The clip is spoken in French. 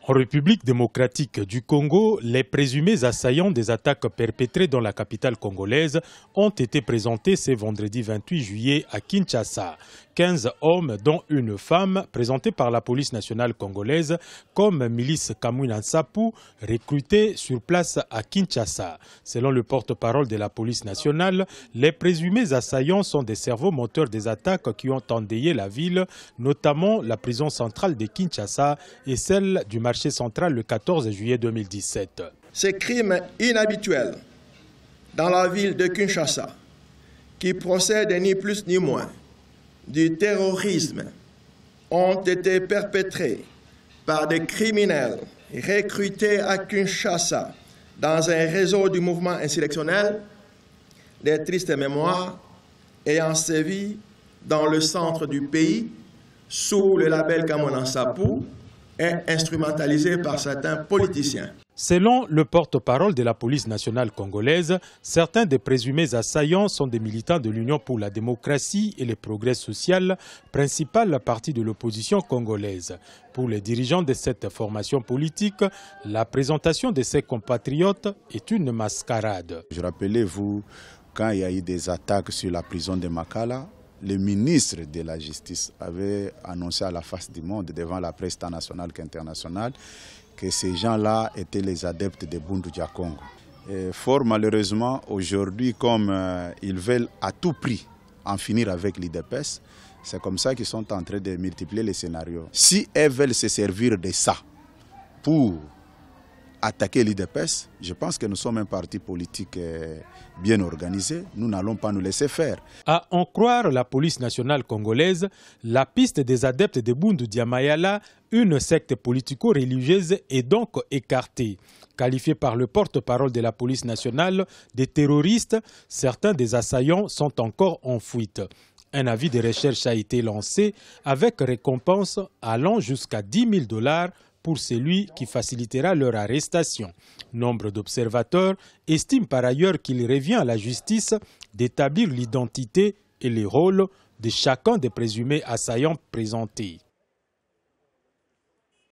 En République démocratique du Congo, les présumés assaillants des attaques perpétrées dans la capitale congolaise ont été présentés ce vendredi 28 juillet à Kinshasa. 15 hommes, dont une femme, présentés par la police nationale congolaise comme milice Kamwina Nsapu, recrutés sur place à Kinshasa. Selon le porte-parole de la police nationale, les présumés assaillants sont des cerveaux moteurs des attaques qui ont endeuillé la ville, notamment la prison centrale de Kinshasa et celle du marché central le 14 juillet 2017. Ces crimes inhabituels dans la ville de Kinshasa, qui procèdent ni plus ni moins du terrorisme, ont été perpétrés par des criminels recrutés à Kinshasa dans un réseau du mouvement insurrectionnel des tristes mémoires ayant sévi dans le centre du pays sous le label Kamwina Nsapu et instrumentalisé par certains politiciens. Selon le porte-parole de la police nationale congolaise, certains des présumés assaillants sont des militants de l'Union pour la démocratie et le progrès social, principal parti de l'opposition congolaise. Pour les dirigeants de cette formation politique, la présentation de ses compatriotes est une mascarade. Je rappelez-vous, quand il y a eu des attaques sur la prison de Makala, le ministre de la Justice avait annoncé à la face du monde, devant la presse tant nationale qu'internationale, que ces gens-là étaient les adeptes de Bundu Dia Kongo. Et fort malheureusement, aujourd'hui, comme ils veulent à tout prix en finir avec l'IDPS, c'est comme ça qu'ils sont en train de multiplier les scénarios. Si elles veulent se servir de ça pour attaquer l'IDPS, je pense que nous sommes un parti politique bien organisé. Nous n'allons pas nous laisser faire. À en croire la police nationale congolaise, la piste des adeptes de Bundu Dia Mayala, une secte politico-religieuse, est donc écartée. Qualifiés par le porte-parole de la police nationale de terroristes, certains des assaillants sont encore en fuite. Un avis de recherche a été lancé avec récompense allant jusqu'à 10 000 $ pour celui qui facilitera leur arrestation. Nombre d'observateurs estiment par ailleurs qu'il revient à la justice d'établir l'identité et les rôles de chacun des présumés assaillants présentés.